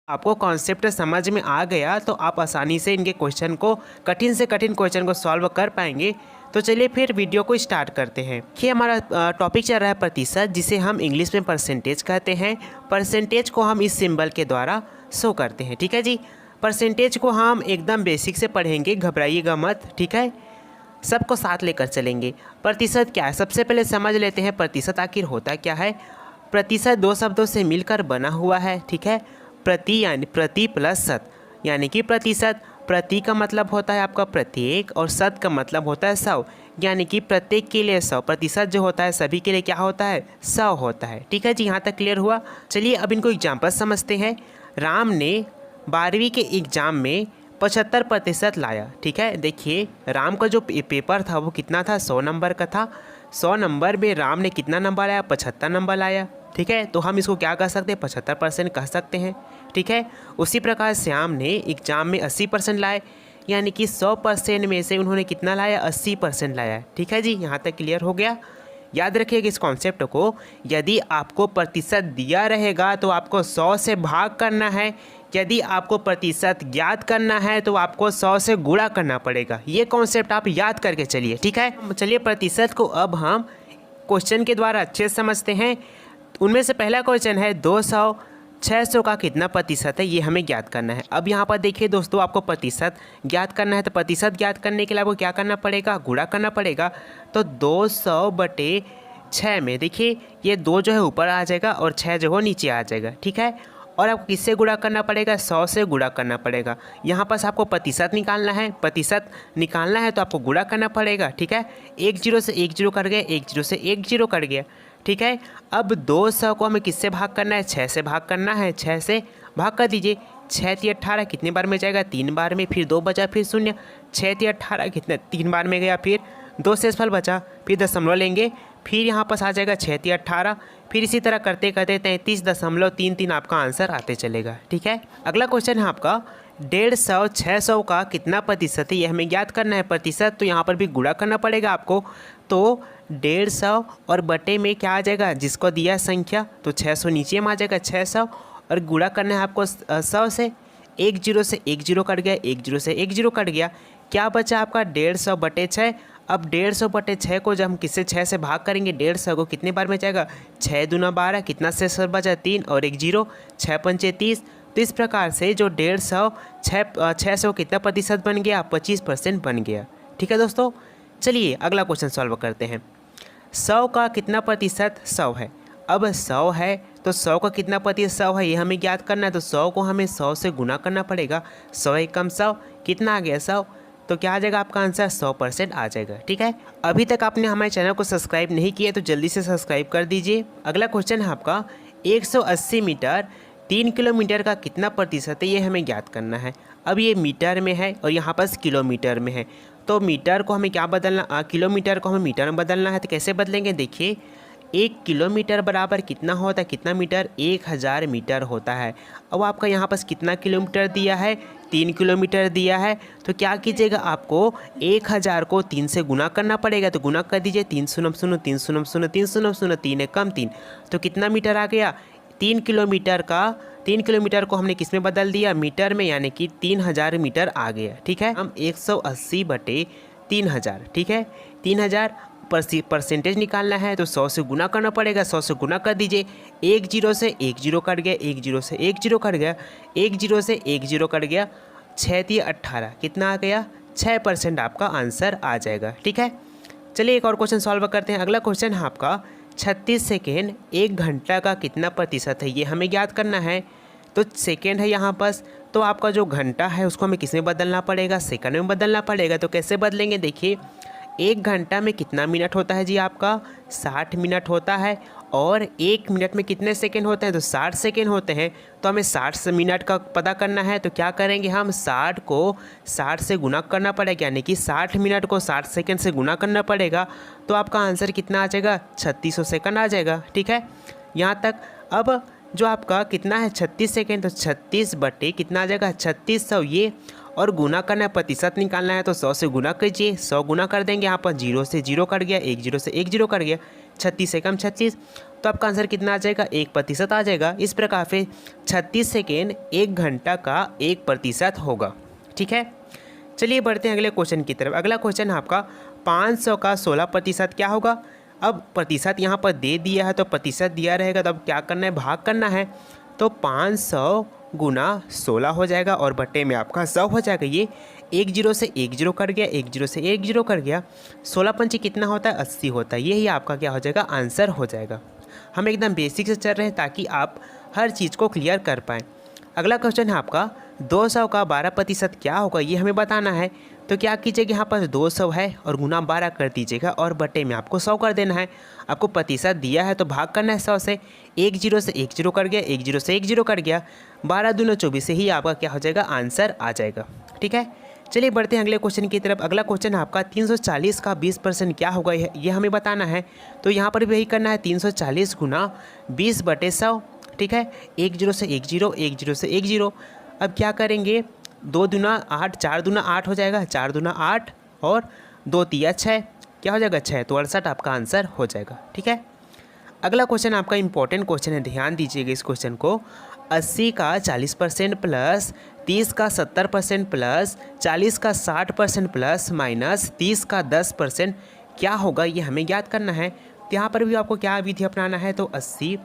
आपको कॉन्सेप्ट समझ में आ गया तो आप आसानी से इनके क्वेश्चन को कठिन से कठिन क्वेश्चन को सॉल्व कर पाएंगे। तो चलिए फिर वीडियो को स्टार्ट करते हैं। ये हमारा टॉपिक चल रहा है प्रतिशत, जिसे हम इंग्लिश में परसेंटेज कहते हैं। परसेंटेज को हम इस सिंबल के द्वारा शो करते हैं। ठीक है जी। परसेंटेज को हम एकदम बेसिक से पढ़ेंगे, घबराइएगा मत। ठीक है, सबको साथ लेकर चलेंगे। प्रतिशत क्या है, सबसे पहले समझ लेते हैं प्रतिशत आखिर होता क्या है। प्रतिशत दो शब्दों से मिलकर बना हुआ है। ठीक है, प्रति यानी प्रति प्लस शत यानी कि प्रतिशत। प्रति का मतलब होता है आपका प्रत्येक और शत का मतलब होता है 100, यानी कि प्रत्येक के लिए 100। प्रतिशत जो होता है सभी के लिए क्या होता है, 100 होता है। ठीक है जी, यहाँ तक क्लियर हुआ। चलिए अब इनको एग्जाम्पल समझते हैं। राम ने 12वीं के एग्ज़ाम में 75% लाया। ठीक है, देखिए राम का जो पेपर था वो कितना था, 100 नंबर का था। 100 नंबर में राम ने कितना नंबर लाया, 75 नंबर लाया। ठीक है, तो हम इसको क्या कह सकते हैं, 75% कह सकते हैं। ठीक है, उसी प्रकार श्याम ने एग्जाम में 80% लाए, यानी कि 100% में से उन्होंने कितना लाया, 80% लाया। ठीक है जी, यहाँ तक क्लियर हो गया। याद रखिएगा इस कॉन्सेप्ट को। यदि आपको प्रतिशत दिया रहेगा तो आपको 100 से भाग करना है। यदि आपको प्रतिशत ज्ञात करना है तो आपको 100 से गुणा करना पड़ेगा। ये कॉन्सेप्ट आप याद करके चलिए। ठीक है, चलिए प्रतिशत को अब हम क्वेश्चन के द्वारा अच्छे से समझते हैं। उनमें से पहला क्वेश्चन है 200 600 का कितना प्रतिशत है, ये हमें ज्ञात करना है। अब यहाँ पर देखिए दोस्तों, आपको प्रतिशत ज्ञात करना है तो प्रतिशत ज्ञात करने के लिए आपको क्या करना पड़ेगा, गुणा करना पड़ेगा। तो 200/6 में देखिए ये 2 जो है ऊपर आ जाएगा और 6 जो है नीचे आ जाएगा। ठीक है, और आपको किससे गुणा करना पड़ेगा, 100 से गुणा करना पड़ेगा। यहाँ पर आपको प्रतिशत निकालना है। प्रतिशत निकालना है तो आपको गुणा करना पड़ेगा। ठीक है, 1 0 से 1 0 कट गया, 1 0 से 1 0 कट गया। ठीक है, अब 200 को हमें किससे भाग करना है, 6 से भाग करना है। 6 से भाग कर दीजिए। 6 × 18 कितने बार में जाएगा, 3 बार में। फिर 2 बचा, फिर 0। 6 × 18 कितने, 3 बार में गया। फिर 2 शेषफल बचा, फिर दशमलव लेंगे। फिर यहाँ पास आ जाएगा 6 × 18। फिर इसी तरह करते करते 33.33 आपका आंसर आते चलेगा। ठीक है, अगला क्वेश्चन है आपका 150 600 का कितना प्रतिशत है, ये हमें ज्ञात करना है। प्रतिशत तो यहाँ पर भी गुणा करना पड़ेगा आपको। तो 150 और बटे में क्या आ जाएगा, जिसको दिया संख्या, तो 600 नीचे में आ जाएगा 600, और गुणा करना है आपको 100 से। 1 0 से 1 0 कट गया, 1 0 से 1 0 कट गया। क्या बचा आपका 150/6। अब 150/6 को जब हम किससे 6 से भाग करेंगे, 150 को कितने बार में जाएगा, 6 दूना 12, कितना से सर बचा 3 और 1 0, 6 पंचे 30। तो इस प्रकार से जो 150 600 कितना प्रतिशत बन गया, 25% बन गया। ठीक है दोस्तों, चलिए अगला क्वेश्चन सॉल्व करते हैं। 100 का कितना प्रतिशत 100 है। अब 100 है तो 100 का कितना प्रतिशत 100 है, ये हमें ज्ञात करना है। तो 100 को हमें 100 से गुना करना पड़ेगा। 100 एकम 100 कितना आ गया, 100। तो क्या आ जाएगा आपका आंसर, 100% आ जाएगा। ठीक है, अभी तक आपने हमारे चैनल को सब्सक्राइब नहीं किया तो जल्दी से सब्सक्राइब कर दीजिए। अगला क्वेश्चन है आपका 180 मीटर 3 किलोमीटर का कितना प्रतिशत है, ये हमें ज्ञात करना है। अब ये मीटर में है और यहाँ पर किलोमीटर में है। तो मीटर को हमें क्या बदलना, किलोमीटर को हमें मीटर में बदलना है। तो कैसे बदलेंगे, देखिए 1 किलोमीटर बराबर कितना होता है, कितना मीटर, 1000 मीटर होता है। अब आपका यहाँ पास कितना किलोमीटर दिया है, 3 किलोमीटर दिया है। तो क्या कीजिएगा, आपको 1000 को 3 से गुना करना पड़ेगा। तो गुना कर दीजिए, 3 0 0 3 0 0 3 0 0 3 एकम 3। तो कितना मीटर आ गया, 3 किलोमीटर का 3 किलोमीटर को हमने किस में बदल दिया, मीटर में, यानी कि 3000 मीटर आ गया। ठीक है, हम 180/3000। ठीक है, 3000 परसेंटेज निकालना है तो 100 से गुना करना पड़ेगा। 100 से गुना कर दीजिए। 1 0 से 1 0 कट गया, 1 0 से 1 0 कट गया, 1 0 से 1 0 कट गया। 6 × 18 कितना आ गया, 6% आपका आंसर आ जाएगा। ठीक है, चलिए एक और क्वेश्चन सॉल्व करते हैं। अगला क्वेश्चन है आपका 36 सेकेंड 1 घंटा का कितना प्रतिशत है, ये हमें ज्ञात करना है। तो सेकेंड है यहाँ पास, तो आपका जो घंटा है उसको हमें किस में बदलना पड़ेगा, सेकंड में बदलना पड़ेगा। तो कैसे बदलेंगे, देखिए 1 घंटा में कितना मिनट होता है जी आपका, 60 मिनट होता है। और 1 मिनट में कितने सेकंड होते हैं, तो 60 सेकंड होते हैं। तो हमें 60 मिनट का पता करना है। तो क्या करेंगे, हम 60 को 60 से गुना करना पड़ेगा, यानी कि 60 मिनट को 60 सेकंड से गुना करना पड़ेगा। तो आपका आंसर कितना आ जाएगा, 3600 सेकंड आ जाएगा। ठीक है, यहाँ तक। अब जो आपका कितना है 36 सेकंड, तो 36 बटे कितना आ जाएगा, 3600। ये और गुना करना है, प्रतिशत निकालना है तो 100 से गुना कीजिए। 100 गुना कर देंगे, यहाँ पर 0 से 0 कट गया, 1 0 से 1 0 कट गया, 36 एकम 36। तो आपका आंसर कितना आ जाएगा, 1% आ जाएगा। इस प्रकार से 36 सेकेंड 1 घंटा का 1% होगा। ठीक है, चलिए बढ़ते हैं अगले क्वेश्चन की तरफ। अगला क्वेश्चन है आपका 500 का 16% क्या होगा। अब प्रतिशत यहाँ पर दे दिया है तो प्रतिशत दिया रहेगा, तो अब क्या करना है, भाग करना है। तो 500 गुना 16 हो जाएगा और बट्टे में आपका 100 हो जाएगा। ये 1 0 से 1 0 कट गया, 1 0 से 1 0 कट गया। 16 पंचे कितना होता है, 80 होता है। यही आपका क्या हो जाएगा, आंसर हो जाएगा। हम एकदम बेसिक से चल रहे हैं ताकि आप हर चीज़ को क्लियर कर पाएँ। अगला क्वेश्चन है आपका 200 का 12% क्या होगा, ये हमें बताना है। तो क्या कीजिएगा, यहाँ पर 200 है और गुना 12 कर दीजिएगा और बटे में आपको 100 कर देना है। आपको प्रतिशत दिया है तो भाग करना है 100 से। 1 0 से 1 0 कट गया, 1 0 से 1 0 कट गया। 12 दूना 24 से ही आपका क्या हो जाएगा, आंसर आ जाएगा। ठीक है, चलिए बढ़ते हैं अगले क्वेश्चन की तरफ। अगला क्वेश्चन है आपका 340 का 20% क्या होगा, ये हमें बताना है। तो यहाँ पर भी वही करना है, 340 गुना 20/100। ठीक है, 1 0 से 1 0, 1 0 से 1 0। अब क्या करेंगे, 2 दूना 8, 4 दूना 8 हो जाएगा, 4 दूना 8 और 2 तिया 6, क्या हो जाएगा 6, तो 68 आपका आंसर हो जाएगा। ठीक है, अगला क्वेश्चन आपका इंपॉर्टेंट क्वेश्चन है, ध्यान दीजिएगा इस क्वेश्चन को। 80 का 40% प्लस 30 का 70% प्लस 40 का 60% प्लस माइनस 30 का 10% क्या होगा, ये हमें ज्ञात करना है। तो यहाँ पर भी आपको क्या विधि अपनाना है, तो 80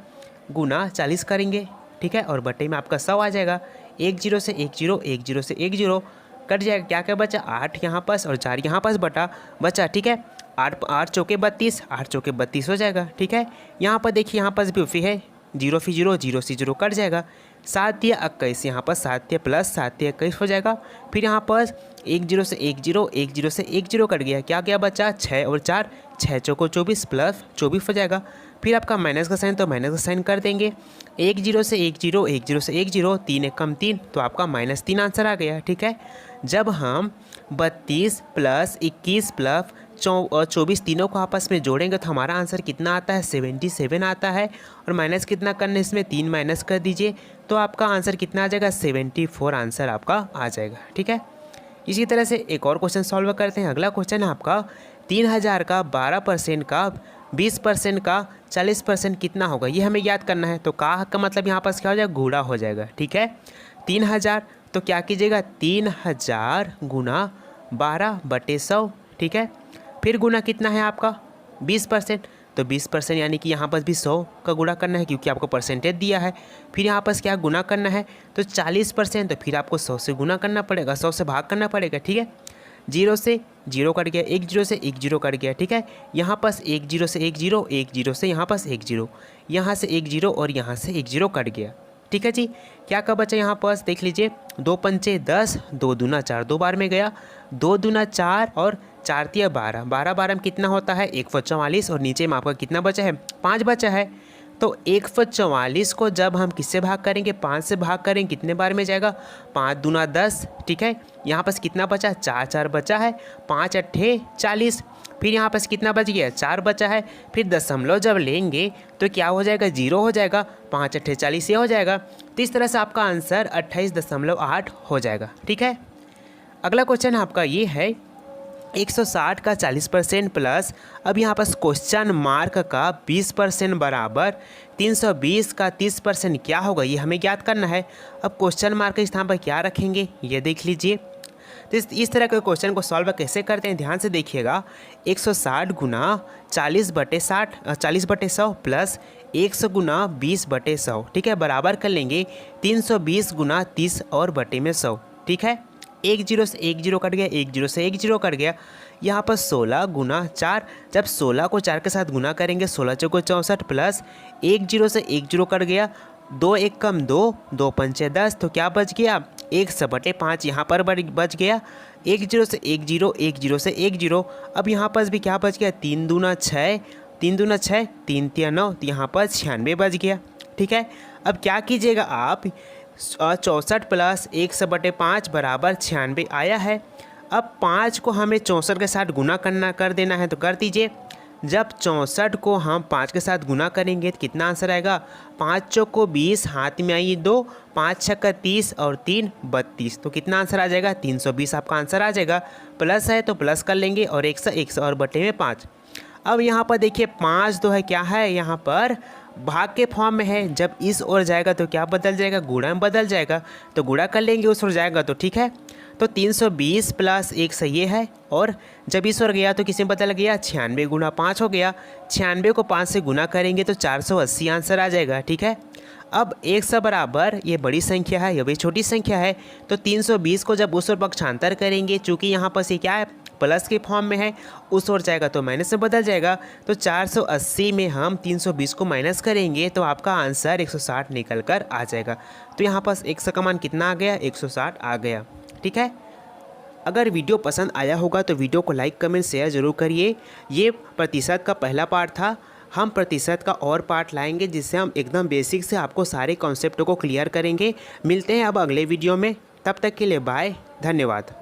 गुना 40 करेंगे। ठीक है, और बटे में आपका 100 आ जाएगा। 1 0 से 1 0, 1 0 से 1 0 कट जाएगा, क्या क्या बचा, 8 यहाँ पास और 4 यहाँ पास बटा बचा। ठीक है, 8 चौके 32, 8 चौके 32 हो जाएगा। ठीक है, यहाँ पर देखिए, यहाँ पास भी उफी है, 0 फी 0, 0 से 0 कट जाएगा। 7 या 21, यहाँ पर 7 या प्लस 7 या 21 हो जाएगा। फिर यहाँ पर 1 0 से 1 0, 1 0 से 1 0 कट गया, क्या क्या बचा, 6 और 4, 6 चौको 24 प्लस 24 हो जाएगा। फिर आपका माइनस का साइन, तो माइनस का साइन कर देंगे। 1 0 से 1 0, 1 0 से 1 0, 3 एक कम 3, तो आपका -3 आंसर आ गया। ठीक है, जब हम 32 प्लस 21 प्लस 24 तीनों को आपस में जोड़ेंगे तो हमारा आंसर कितना आता है, 77 आता है। और माइनस कितना करना है, इसमें 3 माइनस कर दीजिए, तो आपका आंसर कितना आ जाएगा, 74 आंसर आपका आ जाएगा। ठीक है, इसी तरह से एक और क्वेश्चन सॉल्व करते हैं। अगला क्वेश्चन है आपका 3000 का 12% का 20% का 40% कितना होगा, ये हमें याद करना है। तो का मतलब यहाँ पास क्या हो जाएगा, गुणा हो जाएगा। ठीक है, 3000 तो क्या कीजिएगा, 3000 गुना 12/100। ठीक है, फिर गुना कितना है आपका 20%, तो 20% यानी कि यहाँ पर भी 100 का गुणा करना है क्योंकि आपको परसेंटेज दिया है। फिर यहाँ पर क्या गुना करना है, तो 40%, तो फिर आपको 100 से गुना करना पड़ेगा, 100 से भाग करना पड़ेगा। ठीक है, 0 से 0 कट गया, 1 0 से 1 0 कट गया। ठीक है, यहाँ पास 1 0 से 1 0, 1 0 से यहाँ पास 1 0, यहाँ से 1 0 और यहाँ से 1 0 कट गया। ठीक है जी, क्या का बचा यहाँ पास देख लीजिए, 2 पंचे 10, 2 दूना 4, 2 बार में गया, 2 दूना 4 और 4 तिया 12, 12 12 में कितना होता है 144, और नीचे में आपका कितना बचा है, 5 बचा है। तो 144 को जब हम किससे भाग करेंगे, 5 से भाग करेंगे, कितने बार में जाएगा, 5 दूना 10। ठीक है, यहाँ पास कितना बचा, 4 4 बचा है, 5 अट्ठे 40। फिर यहाँ पास कितना बच गया, 4 बचा है। फिर दशमलव जब लेंगे तो क्या हो जाएगा, 0 हो जाएगा, 5 अट्ठे 40 ये हो जाएगा। तो इस तरह से आपका आंसर 28.8 हो जाएगा। ठीक है, अगला क्वेश्चन आपका ये है 160 का 40% प्लस, अब यहाँ पास क्वेश्चन मार्क का 20% बराबर 320 का 30% क्या होगा, ये हमें ज्ञात करना है। अब क्वेश्चन मार्क के स्थान पर क्या रखेंगे, ये देख लीजिए। तो इस तरह के क्वेश्चन को सॉल्व कैसे करते हैं, ध्यान से देखिएगा। 160 गुना 40/100 प्लस 100 गुना 20/100। ठीक है, बराबर कर लेंगे 320 गुना 30 और बटे में 100। ठीक है, 1 0 से 1 0 कट गया, 1 0 से 1 0 कट गया। यहाँ पर 16 गुना 4, जब 16 को 4 के साथ गुना करेंगे, 16 चौको 64 प्लस 1 0 से 1 0 कट गया, 2 एक कम 2, 2 पंचे 10, तो क्या बच गया, 1/5 यहाँ पर बच गया। 1 0 से 1 0, 1 0 से 1 0। अब यहाँ पर भी क्या बच गया, 3 दूना 6, 3 दूना 6, 3 तिया 9, तो यहाँ पर 96 बच गया। ठीक है, अब क्या कीजिएगा आप, 64 प्लस 1/5 बराबर 96 आया है। अब 5 को हमें 64 के साथ गुना कर देना है, तो कर दीजिए। जब 64 को हम 5 के साथ गुना करेंगे तो कितना आंसर आएगा, 5 चौको 20, हाथ में आई 2, 5 छक्का 30 और 3 32, तो कितना आंसर आ जाएगा, 320 आपका आंसर आ जाएगा। प्लस है तो प्लस कर लेंगे और 100 और बटे में 5। अब यहाँ पर देखिए 5 2 है, क्या है यहाँ पर भाग के फॉर्म में है, जब इस ओर जाएगा तो क्या बदल जाएगा, गुणा में बदल जाएगा, तो गुणा कर लेंगे उस ओर जाएगा तो, ठीक है। तो 320 प्लस 1 सही है, और जब इस ओर गया तो किस में बदल गया, 96 गुना 5 हो गया। 96 को 5 से गुना करेंगे तो 480 आंसर आ जाएगा, ठीक है। अब 100 बराबर, ये बड़ी संख्या है, ये भी छोटी संख्या है, तो 320 को जब उस ओर पक्षांतर करेंगे, चूँकि यहाँ पर ये क्या है, प्लस के फॉर्म में है, उस ओर जाएगा तो माइनस में बदल जाएगा। तो 480 में हम 320 को माइनस करेंगे तो आपका आंसर 160 निकल कर आ जाएगा। तो यहाँ पर 100 का मान कितना आ गया, 160 आ गया, ठीक है। अगर वीडियो पसंद आया होगा तो वीडियो को लाइक कमेंट शेयर ज़रूर करिए। ये प्रतिशत का पहला पार्ट था, हम प्रतिशत का और पार्ट लाएंगे जिससे हम एकदम बेसिक से आपको सारे कॉन्सेप्टों को क्लियर करेंगे। मिलते हैं अब अगले वीडियो में, तब तक के लिए बाय, धन्यवाद।